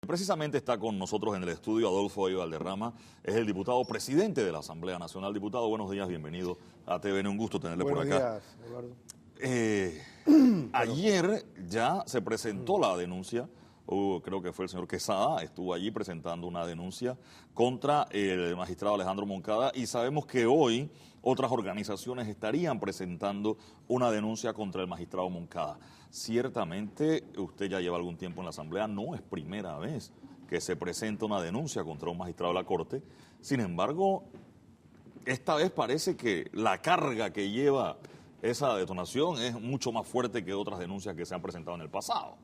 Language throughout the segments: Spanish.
Precisamente está con nosotros en el estudio Adolfo Ey Valderrama, es el diputado presidente de la Asamblea Nacional. Diputado, buenos días, bienvenido a TVN, un gusto tenerle por acá. Buenos días, Eduardo. Ayer ya se presentó la denuncia, creo que fue el señor Quesada, estuvo allí presentando una denuncia contra el magistrado Alejandro Moncada, y sabemos que hoy otras organizaciones estarían presentando una denuncia contra el magistrado Moncada. Ciertamente, usted ya lleva algún tiempo en la Asamblea, no es primera vez que se presenta una denuncia contra un magistrado de la Corte. Sin embargo, esta vez parece que la carga que lleva esa detonación es mucho más fuerte que otras denuncias que se han presentado en el pasado.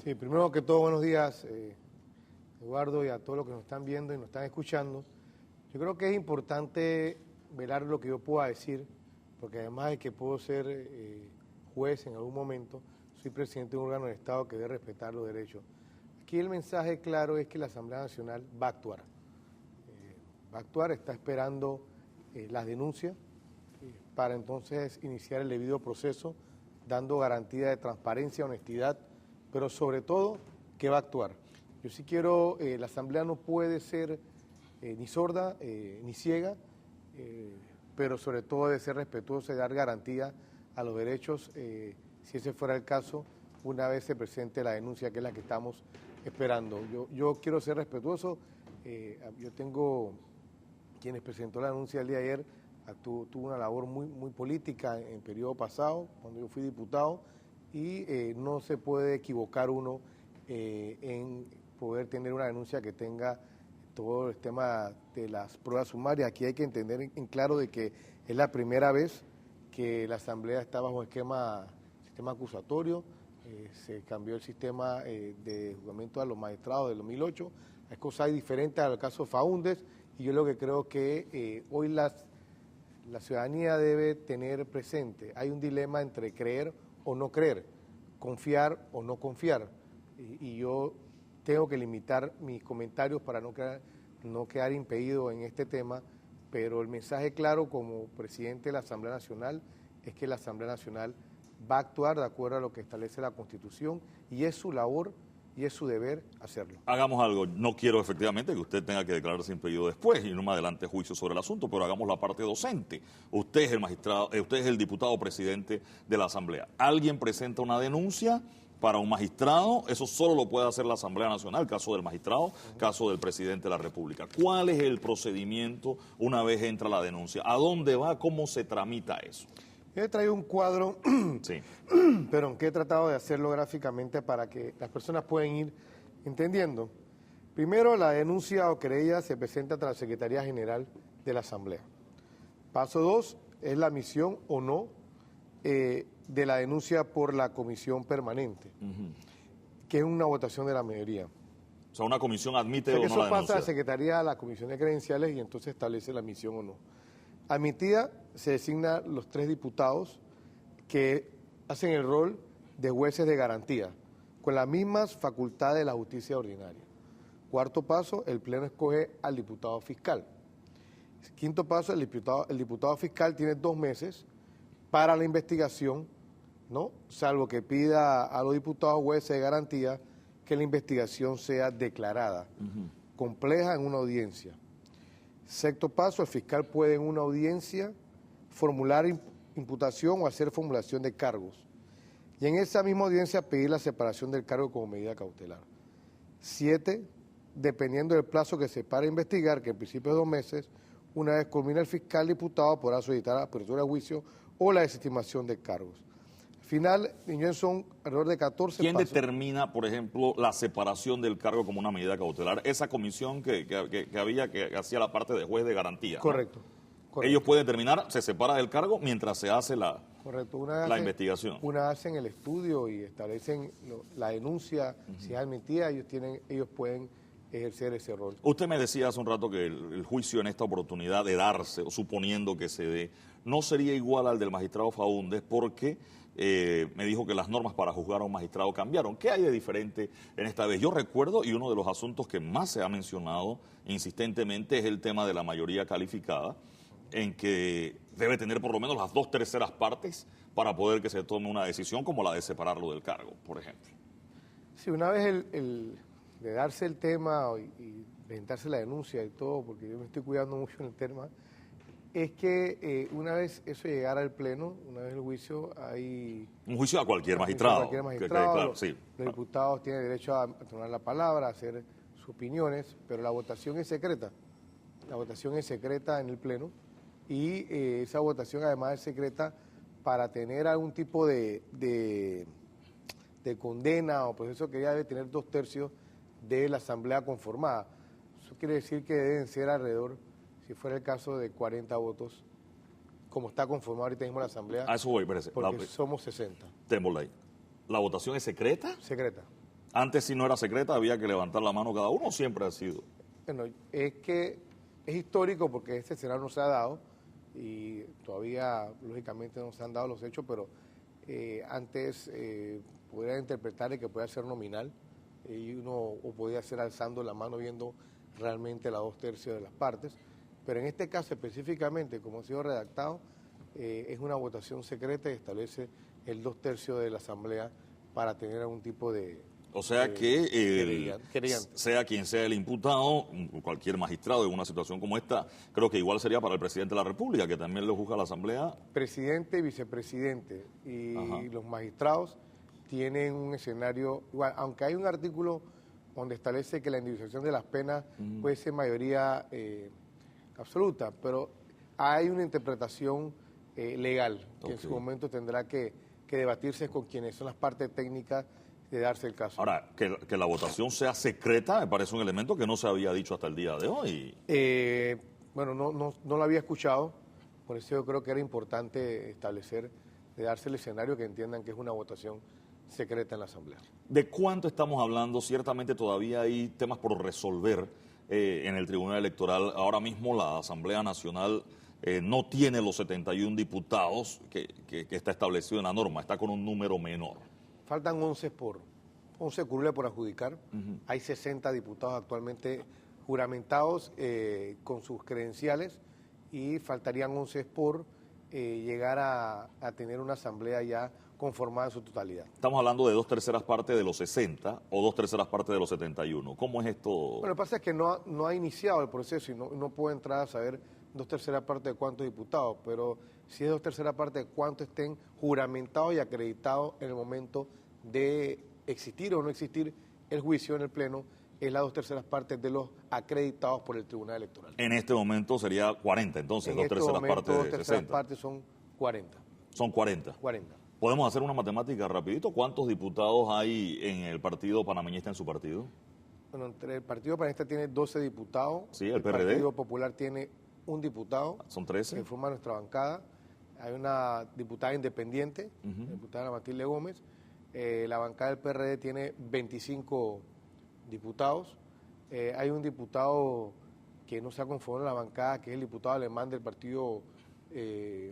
Sí, primero que todo, buenos días, Eduardo, y a todos los que nos están viendo y nos están escuchando. Yo creo que es importante velar lo que yo pueda decir, porque además de que puedo ser juez en algún momento, soy presidente de un órgano de Estado que debe respetar los derechos. Aquí el mensaje claro es que la Asamblea Nacional va a actuar. Está esperando las denuncias para entonces iniciar el debido proceso, dando garantía de transparencia, honestidad, pero sobre todo que va a actuar. Yo sí quiero, la Asamblea no puede ser ni sorda ni ciega, pero sobre todo debe ser respetuosa y dar garantía a los derechos, si ese fuera el caso, una vez se presente la denuncia, que es la que estamos esperando. Yo quiero ser respetuoso, yo tengo, quienes presentó la denuncia el día de ayer, tuvo una labor muy política en el periodo pasado, cuando yo fui diputado, y no se puede equivocar uno en poder tener una denuncia que tenga todo el tema de las pruebas sumarias. Aquí hay que entender en claro de que es la primera vez que la Asamblea está bajo sistema acusatorio, se cambió el sistema de juzgamiento a los magistrados del 2008, hay cosas diferentes al caso Faúndez, y yo lo que creo que hoy la ciudadanía debe tener presente, hay un dilema entre creer o no creer, confiar o no confiar, y yo tengo que limitar mis comentarios para no quedar impedido en este tema, pero el mensaje claro como presidente de la Asamblea Nacional es que la Asamblea Nacional va a actuar de acuerdo a lo que establece la Constitución, y es su labor y es su deber hacerlo. Hagamos algo, no quiero efectivamente que usted tenga que declararse impedido después y no me adelante juicio sobre el asunto, pero hagamos la parte docente. Usted es el magistrado, usted es el diputado presidente de la Asamblea. Alguien presenta una denuncia para un magistrado, eso solo lo puede hacer la Asamblea Nacional, caso del magistrado, caso del presidente de la República. ¿Cuál es el procedimiento una vez entra la denuncia? ¿A dónde va? ¿Cómo se tramita eso? Yo he traído un cuadro, sí, pero que he tratado de hacerlo gráficamente para que las personas puedan ir entendiendo. Primero, la denuncia o querella se presenta ante la Secretaría General de la Asamblea. Paso 2 es la admisión o no de la denuncia por la comisión permanente, que es una votación de la mayoría. O sea, una comisión admite o no la denuncia. Eso pasa a la denuncia. Secretaría a la Comisión de Credenciales y entonces establece la admisión o no. Admitida, se designan los 3 diputados que hacen el rol de jueces de garantía, con las mismas facultades de la justicia ordinaria. Cuarto paso, el Pleno escoge al diputado fiscal. Quinto paso, el diputado fiscal tiene 2 meses para la investigación, ¿no? Salvo que pida a los diputados jueces de garantía que la investigación sea declarada, compleja en una audiencia. Sexto paso, el fiscal puede en una audiencia formular imputación o hacer formulación de cargos. Y en esa misma audiencia pedir la separación del cargo como medida cautelar. 7, dependiendo del plazo que se para investigar, que en principio es 2 meses, una vez culmina el fiscal diputado podrá solicitar la apertura de juicio o la desestimación de cargos. Al final, son alrededor de 14 ¿Quién pasos. determina, por ejemplo, la separación del cargo como una medida cautelar? Esa comisión que hacía la parte de juez de garantía. Correcto. ¿No? Correcto. Ellos pueden determinar, se separa del cargo mientras se hace la investigación. Una hacen el estudio y establecen la denuncia, si es admitida, ellos pueden ejercer ese rol. Usted me decía hace un rato que el juicio en esta oportunidad de darse, o suponiendo que se dé, no sería igual al del magistrado Faúndez porque me dijo que las normas para juzgar a un magistrado cambiaron. ¿Qué hay de diferente en esta vez? Yo recuerdo, y uno de los asuntos que más se ha mencionado insistentemente es el tema de la mayoría calificada, en que debe tener por lo menos las 2/3 partes para poder que se tome una decisión como la de separarlo del cargo, por ejemplo. Sí, una vez de darse el tema y presentarse la denuncia y todo, porque yo me estoy cuidando mucho en el tema, es que una vez eso llegara al Pleno, una vez el juicio, hay... Un juicio a cualquier magistrado. Cualquier magistrado, claro, sí. Los diputados tienen derecho a tomar la palabra, a hacer sus opiniones, pero la votación es secreta. La votación es secreta en el Pleno y esa votación además es secreta para tener algún tipo de condena o proceso que ya debe tener 2/3 de la Asamblea conformada. Eso quiere decir que deben ser alrededor, si fuera el caso, de 40 votos, como está conformada ahorita mismo la Asamblea. A eso voy, parece. Porque somos 60. Témosla ahí. ¿La votación es secreta? Secreta. Antes, si no era secreta, había que levantar la mano cada uno, siempre ha sido. Bueno, es que es histórico porque este escenario no se ha dado y todavía, lógicamente, no se han dado los hechos, pero antes podría interpretar que puede ser nominal y uno o podía ser alzando la mano viendo realmente las 2/3 de las partes, pero en este caso específicamente, como ha sido redactado, es una votación secreta y establece el 2/3 de la Asamblea para tener algún tipo de... O sea que querellante. sea quien sea el imputado, cualquier magistrado en una situación como esta, creo que igual sería para el presidente de la República, que también le juzga a la Asamblea. Presidente, vicepresidente y Ajá. los magistrados tienen un escenario igual, aunque hay un artículo donde establece que la individualización de las penas puede ser mayoría absoluta, pero hay una interpretación legal que en su momento tendrá que debatirse con quienes son las partes técnicas de darse el caso. Ahora, que la votación sea secreta me parece un elemento que no se había dicho hasta el día de hoy. Bueno, no lo había escuchado, por eso yo creo que era importante establecer, de darse el escenario que entiendan que es una votación secreta en la Asamblea. ¿De cuánto estamos hablando? Ciertamente todavía hay temas por resolver en el Tribunal Electoral. Ahora mismo la Asamblea Nacional no tiene los 71 diputados que está establecido en la norma, está con un número menor. Faltan 11 curules por adjudicar. Hay 60 diputados actualmente juramentados con sus credenciales y faltarían 11 por llegar a tener una asamblea ya conformada en su totalidad. Estamos hablando de 2/3 partes de los 60 o 2/3 partes de los 71. ¿Cómo es esto? Bueno, lo que pasa es que no ha iniciado el proceso y no puedo entrar a saber 2/3 partes de cuántos diputados, pero si es 2/3 partes de cuántos estén juramentados y acreditados en el momento de existir o no existir el juicio en el Pleno, es las 2/3 partes de los acreditados por el Tribunal Electoral. En este momento sería 40, entonces, 2/3 partes de 60. 2/3 partes son 40. Son 40. 40. ¿Podemos hacer una matemática rapidito? ¿Cuántos diputados hay en el Partido Panameñista en su partido? Bueno, entre el Partido Panameñista tiene 12 diputados. Sí, el PRD. El Partido Popular tiene un diputado. Son 13. Que forma nuestra bancada. Hay una diputada independiente, la diputada Matilde Gómez. La bancada del PRD tiene 25 diputados. Hay un diputado que no se ha conformado en la bancada, que es el diputado alemán del partido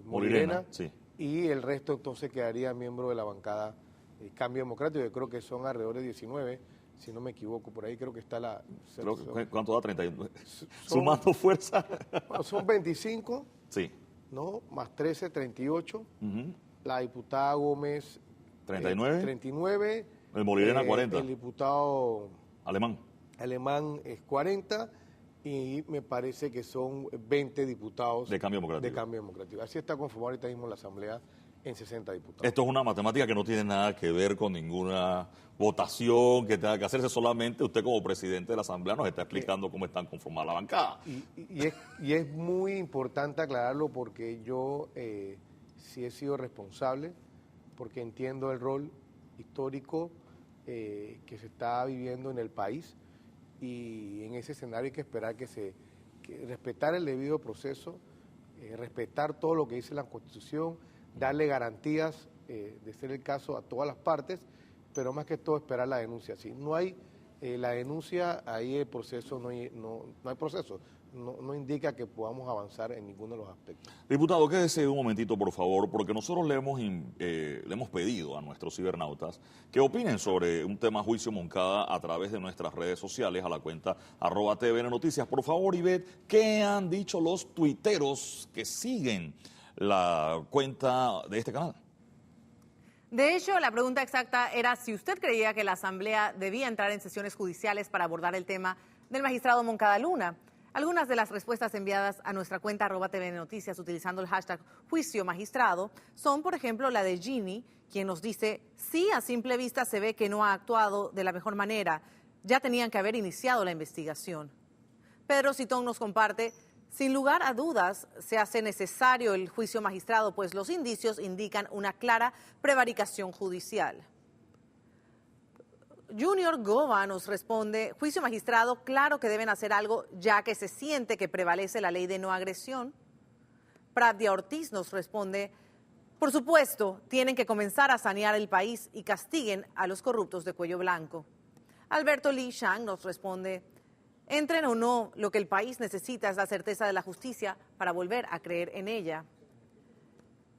Molirena. Sí. Y el resto entonces quedaría miembro de la bancada Cambio Democrático. Yo creo que son alrededor de 19, si no me equivoco. Por ahí creo que está la... ¿Cuánto da? 39. Sumando fuerza. Bueno, son 25, sí. ¿no? Más 13, 38. La diputada Gómez... 39. 39. El Molirena, 40. El diputado... Alemán es 40. Y me parece que son 20 diputados de Cambio Democrático. Así está conformado ahorita mismo la Asamblea en 60 diputados. Esto es una matemática que no tiene nada que ver con ninguna votación que tenga que hacerse, solamente usted como presidente de la Asamblea nos está explicando cómo están conformadas la bancada. Y es muy importante aclararlo porque yo sí he sido responsable, porque entiendo el rol histórico que se está viviendo en el país. Y en ese escenario hay que esperar que respetar el debido proceso, respetar todo lo que dice la Constitución, darle garantías, de ser el caso, a todas las partes, pero más que todo esperar la denuncia. Si no hay la denuncia, ahí el proceso no hay proceso. No indica que podamos avanzar en ninguno de los aspectos. Diputado, quédese un momentito, por favor, porque nosotros le hemos pedido a nuestros cibernautas que opinen sobre un tema juicio Moncada a través de nuestras redes sociales, a la cuenta @TVN Noticias. Por favor, Ivette, ¿qué han dicho los tuiteros que siguen la cuenta de este canal? De hecho, la pregunta exacta era si usted creía que la Asamblea debía entrar en sesiones judiciales para abordar el tema del magistrado Moncada Luna. Algunas de las respuestas enviadas a nuestra cuenta @tvnnoticias utilizando el hashtag juicio magistrado son, por ejemplo, la de Ginny, quien nos dice: sí, a simple vista se ve que no ha actuado de la mejor manera, ya tenían que haber iniciado la investigación. Pedro Citón nos comparte: sin lugar a dudas, se hace necesario el juicio magistrado, pues los indicios indican una clara prevaricación judicial. Junior Gova nos responde: juicio magistrado, claro que deben hacer algo, ya que se siente que prevalece la ley de no agresión. Pravdia Ortiz nos responde: por supuesto, tienen que comenzar a sanear el país y castiguen a los corruptos de cuello blanco. Alberto Lee Shang nos responde: entren o no, lo que el país necesita es la certeza de la justicia para volver a creer en ella.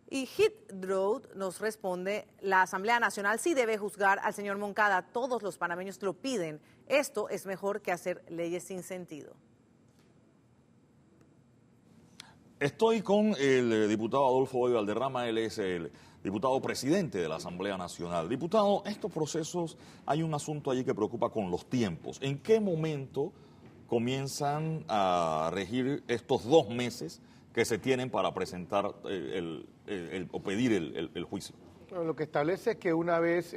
Y Hit Road nos responde: la Asamblea Nacional sí debe juzgar al señor Moncada, todos los panameños lo piden. Esto es mejor que hacer leyes sin sentido. Estoy con el diputado Adolfo Boy Valderrama, él es el diputado presidente de la Asamblea Nacional. Diputado, estos procesos, hay un asunto allí que preocupa con los tiempos. ¿En qué momento comienzan a regir estos 2 meses que se tienen para presentar o pedir el juicio? Bueno, lo que establece es que una vez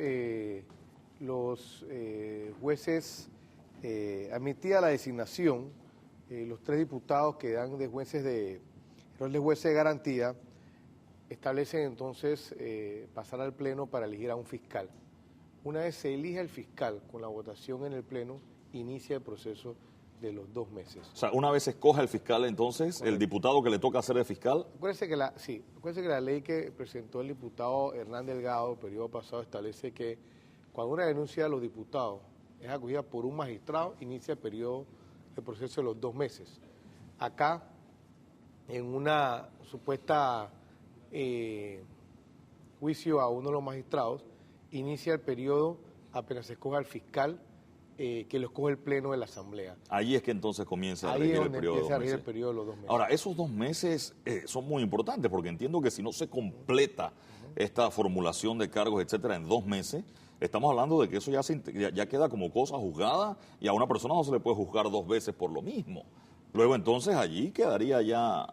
los jueces admitida la designación, los 3 diputados que dan de jueces de rol de jueces de garantía establecen entonces pasar al Pleno para elegir a un fiscal. Una vez se elige al fiscal con la votación en el Pleno, inicia el proceso de los 2 meses. O sea, una vez se escoja el fiscal, entonces, correcto, el diputado que le toca ser el fiscal. Acuérdense que la ley que presentó el diputado Hernán Delgado el periodo pasado establece que cuando una denuncia de los diputados es acogida por un magistrado, inicia el proceso de los 2 meses. Acá, en una supuesta juicio a uno de los magistrados, inicia el periodo apenas se escoja el fiscal, que lo escoge el Pleno de la Asamblea. Ahí es que entonces comienza a regir el periodo de los 2 meses. Ahora, esos 2 meses son muy importantes, porque entiendo que si no se completa esta formulación de cargos, etcétera, en 2 meses, estamos hablando de que eso ya queda como cosa juzgada, y a una persona no se le puede juzgar 2 veces por lo mismo. Luego entonces allí quedaría ya,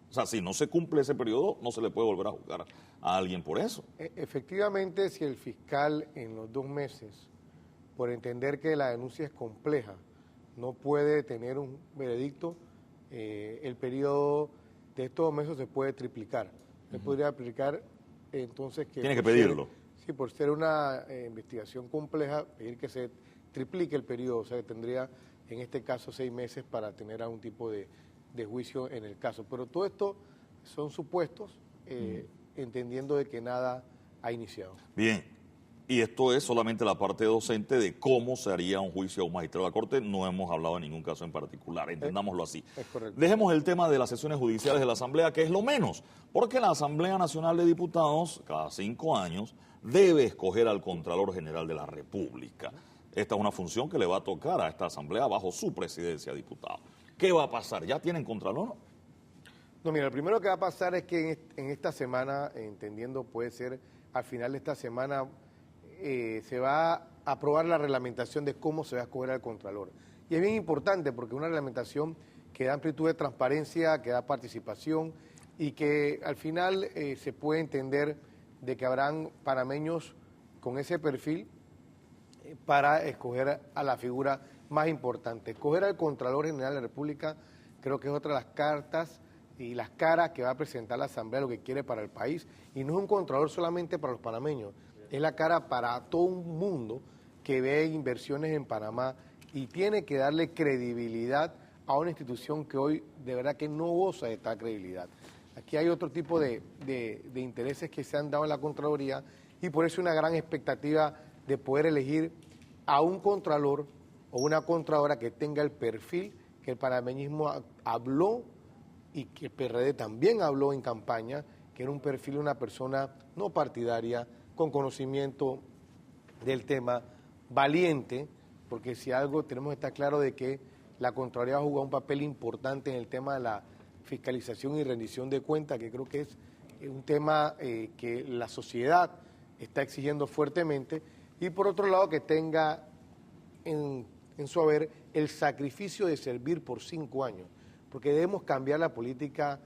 o sea, si no se cumple ese periodo, no se le puede volver a juzgar a alguien por eso. Efectivamente, si el fiscal en los 2 meses, por entender que la denuncia es compleja, no puede tener un veredicto, el periodo de estos 2 meses se puede triplicar. Se podría aplicar entonces que... Tiene que pedirlo. Sí, por ser una investigación compleja, pedir que se triplique el periodo, o sea, que tendría en este caso 6 meses para tener algún tipo de juicio en el caso. Pero todo esto son supuestos, entendiendo de que nada ha iniciado. Bien. Y esto es solamente la parte docente de cómo se haría un juicio a un magistrado de la Corte. No hemos hablado de ningún caso en particular, entendámoslo así. Es correcto. Dejemos el tema de las sesiones judiciales de la Asamblea, que es lo menos, porque la Asamblea Nacional de Diputados, cada 5 años, debe escoger al Contralor General de la República. Esta es una función que le va a tocar a esta Asamblea bajo su presidencia, diputado. ¿Qué va a pasar? ¿Ya tienen Contralor? No, mira, lo primero que va a pasar es que en esta semana, entendiendo puede ser al final de esta semana, se va a aprobar la reglamentación de cómo se va a escoger al Contralor. Y es bien importante porque es una reglamentación que da amplitud de transparencia, que da participación y que al final se puede entender de que habrán panameños con ese perfil para escoger a la figura más importante. Escoger al Contralor General de la República creo que es otra de las cartas y las caras que va a presentar la Asamblea, lo que quiere para el país. Y no es un Contralor solamente para los panameños, es la cara para todo un mundo que ve inversiones en Panamá y tiene que darle credibilidad a una institución que hoy de verdad que no goza de esta credibilidad. Aquí hay otro tipo de intereses que se han dado en la Contraloría y por eso una gran expectativa de poder elegir a un Contralor o una Contralora que tenga el perfil que el panameñismo habló y que el PRD también habló en campaña, que era un perfil de una persona no partidaria, con conocimiento del tema, valiente, porque si algo tenemos que estar claro de que la Contraloría ha jugado un papel importante en el tema de la fiscalización y rendición de cuentas, que creo que es un tema que la sociedad está exigiendo fuertemente, y por otro lado que tenga en su haber el sacrificio de servir por 5 años, porque debemos cambiar la política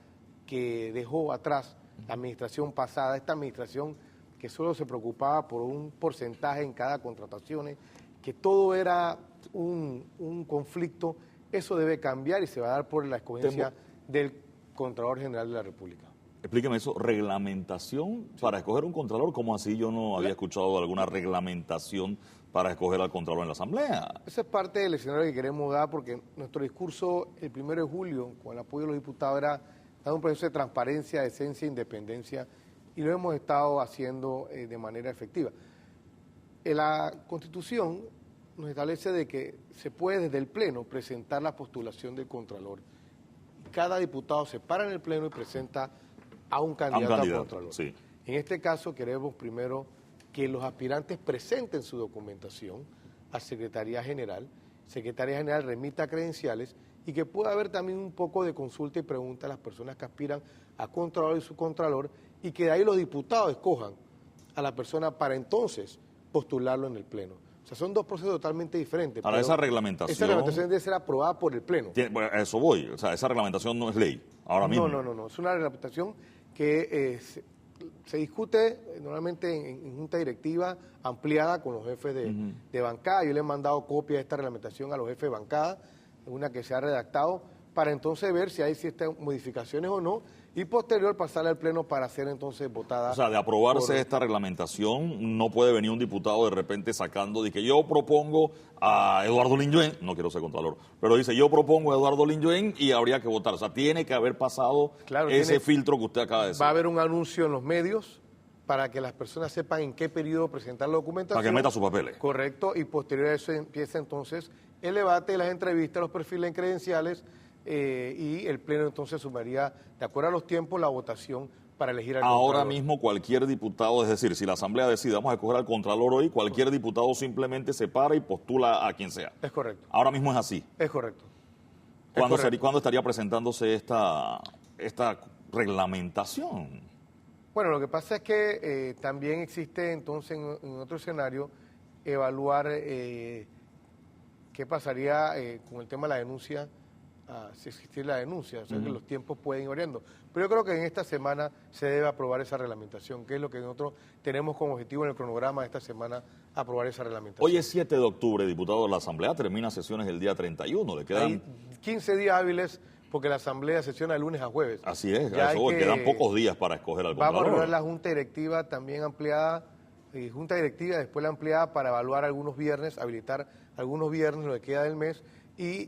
que dejó atrás la administración pasada, esta administración que solo se preocupaba por un porcentaje en cada contratación, que todo era un conflicto. Eso debe cambiar y se va a dar por la escogencia del Contralor General de la República. Explíqueme eso, reglamentación para escoger un contralor, ¿cómo así? Yo no había escuchado alguna reglamentación para escoger al contralor en la Asamblea. Esa es parte del escenario que queremos dar, porque nuestro discurso el 1 de julio, con el apoyo de los diputados, era dar un proceso de transparencia, decencia e independencia, y lo hemos estado haciendo de manera efectiva. La Constitución nos establece de que se puede desde el Pleno presentar la postulación del Contralor. Cada diputado se para en el Pleno y presenta a un candidato a Contralor. Sí. En este caso queremos primero que los aspirantes presenten su documentación a Secretaría General remita credenciales y que pueda haber también un poco de consulta y pregunta a las personas que aspiran a Contralor y subcontralor, y que de ahí los diputados escojan a la persona para entonces postularlo en el Pleno. O sea, son dos procesos totalmente diferentes. Ahora, esa reglamentación debe ser aprobada por el Pleno. Bueno, a eso voy. O sea, esa reglamentación no es ley ahora mismo. No. Es una reglamentación que se discute normalmente en junta directiva ampliada con los jefes de bancada. Yo le he mandado copia de esta reglamentación a los jefes de bancada, una que se ha redactado, para entonces ver si hay ciertas modificaciones o no, y posterior pasarla al Pleno para ser entonces votada. O sea, de aprobarse esta reglamentación, no puede venir un diputado de repente sacando de que yo propongo a Eduardo Linjoen, no quiero ser contralor, pero dice yo propongo a Eduardo Linjoen y habría que votar. O sea, tiene que haber pasado ese filtro que usted acaba de decir. Va a haber un anuncio en los medios para que las personas sepan en qué periodo presentar la documentación. Para que meta sus papeles. Correcto, y posterior a eso empieza entonces el debate, las entrevistas, los perfiles en credenciales, y el Pleno entonces sumaría, de acuerdo a los tiempos, la votación para elegir al Contralor. Ahora mismo cualquier diputado, es decir, si la Asamblea decide vamos a escoger al Contralor hoy, cualquier diputado simplemente se para y postula a quien sea. Es correcto. Ahora mismo es así. Es correcto. ¿Cuándo estaría presentándose esta reglamentación? Bueno, lo que pasa es que también existe entonces en otro escenario evaluar qué pasaría con el tema de la denuncia, si existiera la denuncia, o sea que los tiempos pueden ir variando. Pero yo creo que en esta semana se debe aprobar esa reglamentación, que es lo que nosotros tenemos como objetivo en el cronograma de esta semana, aprobar esa reglamentación. Hoy es 7 de octubre, diputado de la Asamblea, termina sesiones el día 31, le quedan... Hay 15 días hábiles porque la Asamblea sesiona de lunes a jueves. Así es, quedan pocos días para escoger al Contralor. Vamos a reunir la Junta Directiva también ampliada, Junta Directiva después la ampliada para evaluar algunos viernes, habilitar algunos viernes, lo que queda del mes, y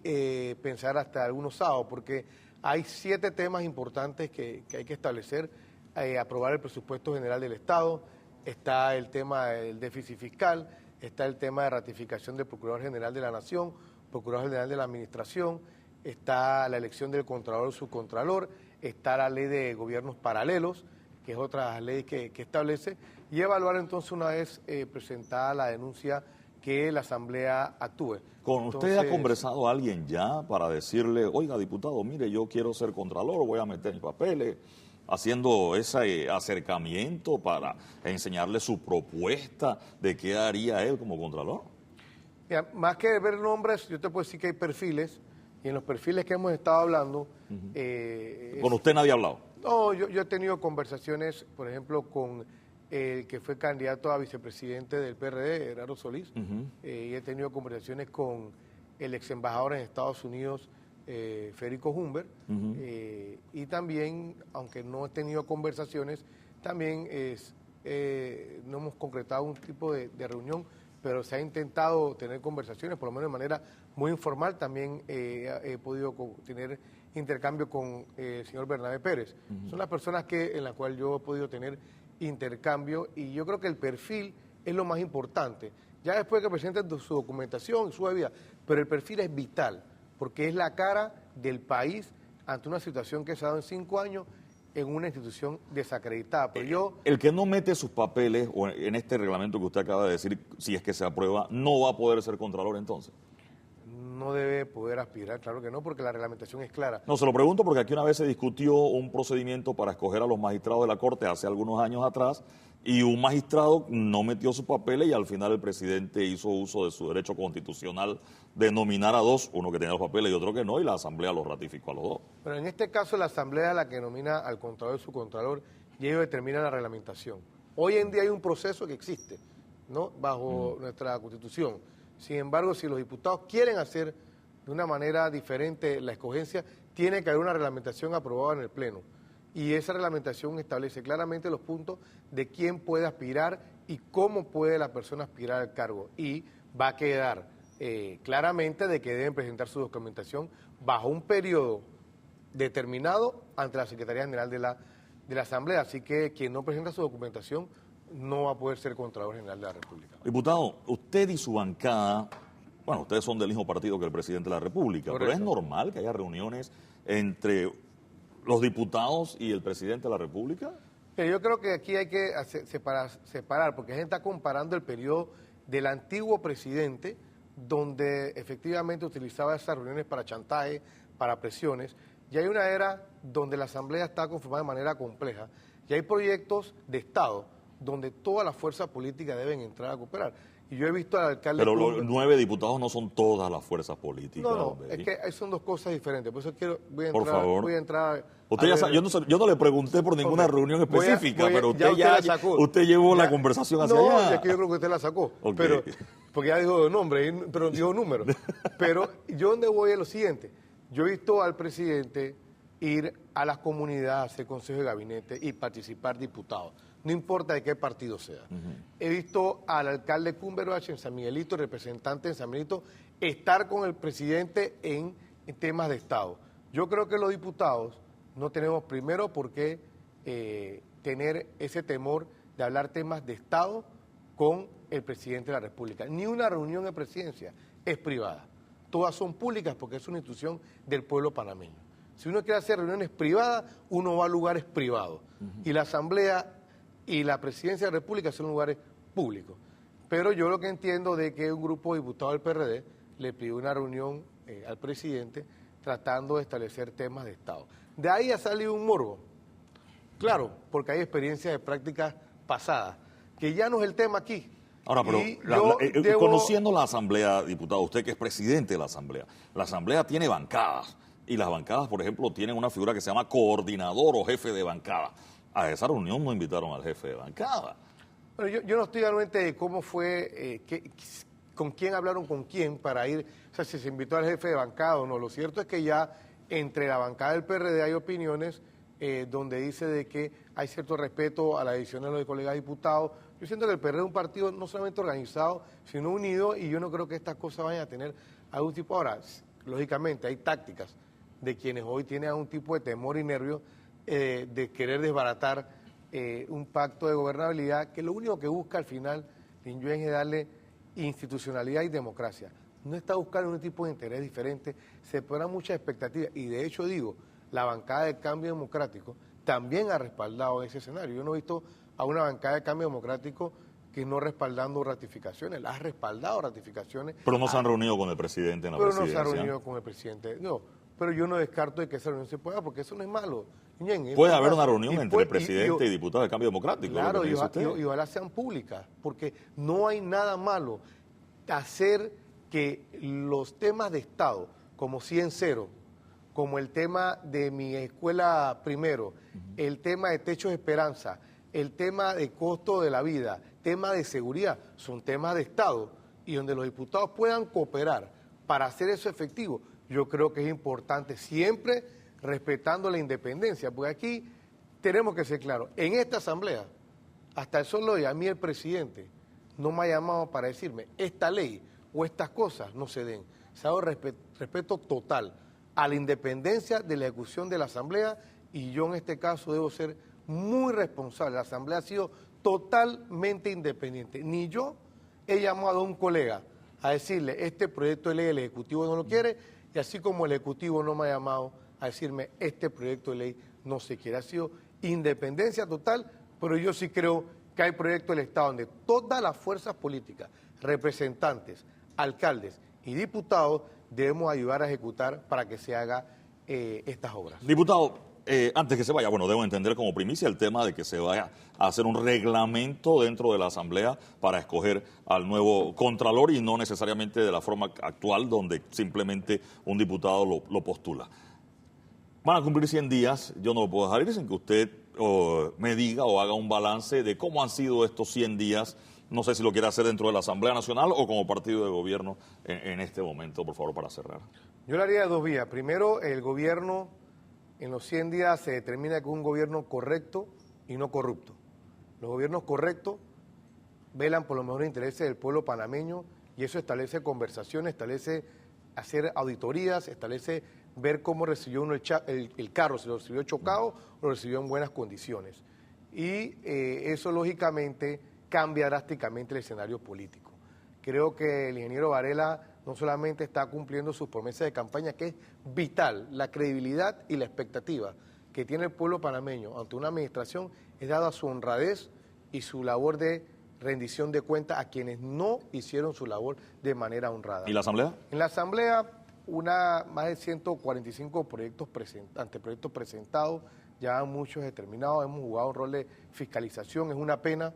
pensar hasta algunos sábados, porque hay 7 temas importantes que hay que establecer. Aprobar el presupuesto general del Estado, está el tema del déficit fiscal, está el tema de ratificación del Procurador General de la Nación, Procurador General de la Administración, está la elección del Contralor o Subcontralor, está la ley de gobiernos paralelos, que es otra ley que establece, y evaluar entonces una vez presentada la denuncia que la Asamblea actúe. ¿Con usted ha conversado a alguien ya para decirle, oiga, diputado, mire, yo quiero ser Contralor, voy a meter mis papeles, haciendo ese acercamiento para enseñarle su propuesta de qué haría él como Contralor? Mira, más que ver nombres, yo te puedo decir que hay perfiles, y en los perfiles que hemos estado hablando... ¿Con usted nadie ha hablado? No, yo he tenido conversaciones, por ejemplo, con el que fue candidato a vicepresidente del PRD, Gerardo Solís, y he tenido conversaciones con el ex embajador en Estados Unidos, Federico Humbert, y también, aunque no he tenido conversaciones, también no hemos concretado un tipo de reunión, pero se ha intentado tener conversaciones, por lo menos de manera muy informal. También he podido tener intercambio con el señor Bernabé Pérez. Son las personas en las cuales yo he podido tener intercambio, y yo creo que el perfil es lo más importante. Ya después que presenten su documentación, su vida, pero el perfil es vital, porque es la cara del país ante una situación que se ha dado en 5 años en una institución desacreditada. Pero el que no mete sus papeles, o en este reglamento que usted acaba de decir, si es que se aprueba, no va a poder ser Contralor entonces. no debe poder aspirar, claro que no, porque la reglamentación es clara. No, se lo pregunto porque aquí una vez se discutió un procedimiento para escoger a los magistrados de la Corte hace algunos años atrás y un magistrado no metió sus papeles y al final el presidente hizo uso de su derecho constitucional de nominar a dos, uno que tenía los papeles y otro que no, y la Asamblea los ratificó a los dos. Pero en este caso la Asamblea es la que nomina al Contralor y subcontralor y ellos determinan la reglamentación. Hoy en día hay un proceso que existe, ¿no?, bajo nuestra Constitución. Sin embargo, si los diputados quieren hacer de una manera diferente la escogencia, tiene que haber una reglamentación aprobada en el Pleno. Y esa reglamentación establece claramente los puntos de quién puede aspirar y cómo puede la persona aspirar al cargo. Y va a quedar claramente de que deben presentar su documentación bajo un periodo determinado ante la Secretaría General de la Asamblea. Así que quien no presenta su documentación no va a poder ser Contralor General de la República. Diputado, usted y su bancada, bueno, ustedes son del mismo partido que el presidente de la República, Correcto. pero es normal que haya reuniones entre los diputados y el presidente de la República. Pero yo creo que aquí hay que separar, porque la gente está comparando el periodo del antiguo presidente, donde efectivamente utilizaba esas reuniones para chantaje, para presiones, y hay una era donde la Asamblea está conformada de manera compleja, y hay proyectos de Estado donde todas las fuerzas políticas deben entrar a cooperar. Y yo he visto al alcalde... Pero los 9 diputados no son todas las fuerzas políticas. No, es que son dos cosas diferentes, por eso voy a entrar... Por favor. Voy a entrar Usted ya sabe, yo no le pregunté por ninguna reunión específica, pero usted llevó la conversación hacia allá. No, es que yo creo que usted la sacó, Okay. pero, porque ya dijo nombre, pero dijo número. Pero yo donde voy es lo siguiente, yo he visto al presidente ir a las comunidades, a hacer consejo de gabinete y participar diputados, no importa de qué partido sea. He visto al alcalde Cumberbatch en San Miguelito, representante en San Miguelito, estar con el presidente en temas de Estado. Yo creo que los diputados no tenemos primero por qué tener ese temor de hablar temas de Estado con el presidente de la República. Ni una reunión de presidencia es privada. Todas son públicas porque es una institución del pueblo panameño. Si uno quiere hacer reuniones privadas, uno va a lugares privados. Y la Asamblea y la Presidencia de la República son lugares públicos. Pero yo lo que entiendo de que un grupo de diputados del PRD le pidió una reunión al presidente tratando de establecer temas de Estado. De ahí ha salido un morbo. Claro, porque hay experiencias de prácticas pasadas, que ya no es el tema aquí. Ahora, pero conociendo la Asamblea, diputado, usted que es presidente de la Asamblea tiene bancadas. Y las bancadas, por ejemplo, tienen una figura que se llama coordinador o jefe de bancada. A esa reunión no invitaron al jefe de bancada. Bueno, yo no estoy realmente de cómo fue, con quién hablaron con quién para ir, o sea, si se invitó al jefe de bancada o no. Lo cierto es que ya entre la bancada del PRD hay opiniones donde dice de que hay cierto respeto a la decisión de los colegas diputados. Yo siento que el PRD es un partido no solamente organizado, sino unido, y yo no creo que estas cosas vayan a tener algún tipo. Ahora, lógicamente, hay tácticas de quienes hoy tienen algún tipo de temor y nervio de querer desbaratar un pacto de gobernabilidad que lo único que busca al final, Lin Yuen, es darle institucionalidad y democracia. No está buscando un tipo de interés diferente, se ponen muchas expectativas y de hecho digo, la bancada de Cambio Democrático también ha respaldado ese escenario. Yo no he visto a una bancada de Cambio Democrático que no respaldando ratificaciones, la ha respaldado ratificaciones. Pero no se han reunido con el presidente en la presidencia. Pero no se ha reunido con el presidente, no. Pero yo no descarto de que esa reunión se pueda, porque eso no es malo. Puede haber una reunión entre el presidente y diputados de Cambio Democrático. Claro, y ojalá sean públicas, porque no hay nada malo hacer que los temas de Estado, como 100-0, como el tema de mi escuela primero, el tema de techos de esperanza, el tema de costo de la vida, tema de seguridad, son temas de Estado, y donde los diputados puedan cooperar para hacer eso efectivo, yo creo que es importante, siempre respetando la independencia, porque aquí tenemos que ser claros, en esta asamblea, hasta el sol de hoy, a mí el presidente no me ha llamado para decirme, esta ley o estas cosas no se den. Se ha dado respeto total a la independencia de la ejecución de la asamblea, y yo en este caso debo ser muy responsable. La asamblea ha sido totalmente independiente. Ni yo he llamado a un colega a decirle, este proyecto de ley el Ejecutivo no lo quiere, y así como el Ejecutivo no me ha llamado a decirme, este proyecto de ley no se quiere. Ha sido independencia total, pero yo sí creo que hay proyectos del Estado donde todas las fuerzas políticas, representantes, alcaldes y diputados debemos ayudar a ejecutar para que se haga estas obras. Diputado, antes que se vaya, bueno, debo entender como primicia el tema de que se vaya a hacer un reglamento dentro de la Asamblea para escoger al nuevo Contralor y no necesariamente de la forma actual donde simplemente un diputado lo postula. Van a cumplir 100 días, yo no lo puedo dejar ir sin que usted me diga o haga un balance de cómo han sido estos 100 días. No sé si lo quiere hacer dentro de la Asamblea Nacional o como partido de gobierno en este momento, por favor, para cerrar. Yo lo haría de dos vías. Primero, el gobierno en los 100 días se determina que es un gobierno correcto y no corrupto. Los gobiernos correctos velan por los mejores intereses del pueblo panameño y eso establece conversaciones, establece hacer auditorías, establece ver cómo recibió uno el carro, si lo recibió chocado o lo recibió en buenas condiciones. Y eso lógicamente cambia drásticamente el escenario político. Creo que el ingeniero Varela no solamente está cumpliendo sus promesas de campaña, que es vital, la credibilidad y la expectativa que tiene el pueblo panameño ante una administración es dada su honradez y su labor de rendición de cuentas a quienes no hicieron su labor de manera honrada. ¿Y la Asamblea? En la Asamblea, más de 145 anteproyectos presentados, ya muchos determinados, hemos jugado un rol de fiscalización. Es una pena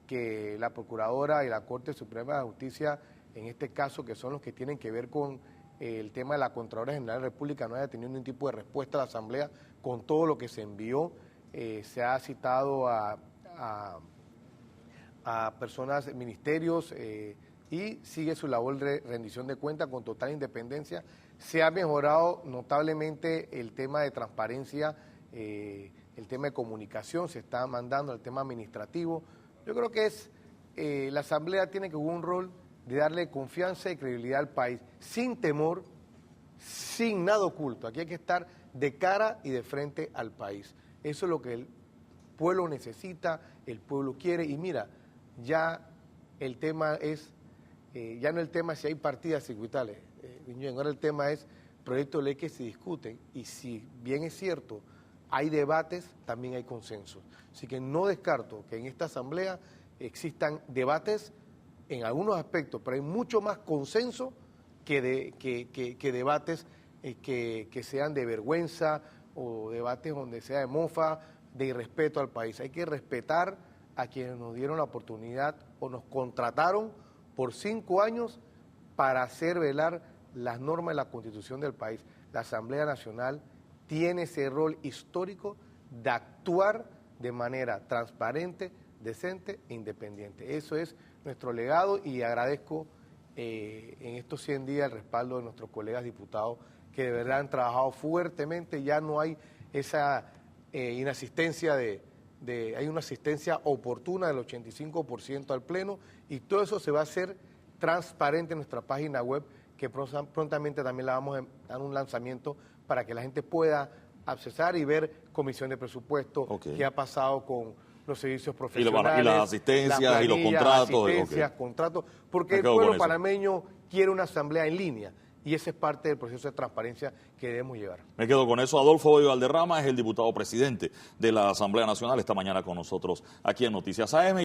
que la Procuradora y la Corte Suprema de Justicia, en este caso, que son los que tienen que ver con el tema de la Contralora General de la República, no haya tenido ningún tipo de respuesta a la Asamblea con todo lo que se envió. Se ha citado a personas, ministerios, y sigue su labor de rendición de cuentas con total independencia. Se ha mejorado notablemente el tema de transparencia, el tema de comunicación, se está mandando el tema administrativo. Yo creo que la Asamblea tiene que jugar un rol de darle confianza y credibilidad al país, sin temor, sin nada oculto. Aquí hay que estar de cara y de frente al país. Eso es lo que el pueblo necesita, el pueblo quiere. Y mira, ya el tema es, ya no el tema es si hay partidas circuitales, ahora el tema es proyectos de ley que se discuten. Y si bien es cierto, hay debates, también hay consensos. Así que no descarto que en esta Asamblea existan debates en algunos aspectos, pero hay mucho más consenso que debates que sean de vergüenza o debates donde sea de mofa, de irrespeto al país. Hay que respetar a quienes nos dieron la oportunidad o nos contrataron por 5 años para hacer velar las normas de la Constitución del país. La Asamblea Nacional tiene ese rol histórico de actuar de manera transparente, decente e independiente. Eso es nuestro legado y agradezco en estos 100 días el respaldo de nuestros colegas diputados que de verdad han trabajado fuertemente. Ya no hay esa inasistencia hay una asistencia oportuna del 85% al Pleno y todo eso se va a hacer transparente en nuestra página web, que prontamente también la vamos a dar un lanzamiento para que la gente pueda accesar y ver comisión de presupuesto, qué ha pasado con los servicios profesionales, y las asistencias y los contratos. Contratos, porque el pueblo panameño quiere una asamblea en línea y ese es parte del proceso de transparencia que debemos llevar. Me quedo con eso. Adolfo Boyo Valderrama es el diputado presidente de la Asamblea Nacional, esta mañana con nosotros aquí en Noticias AM.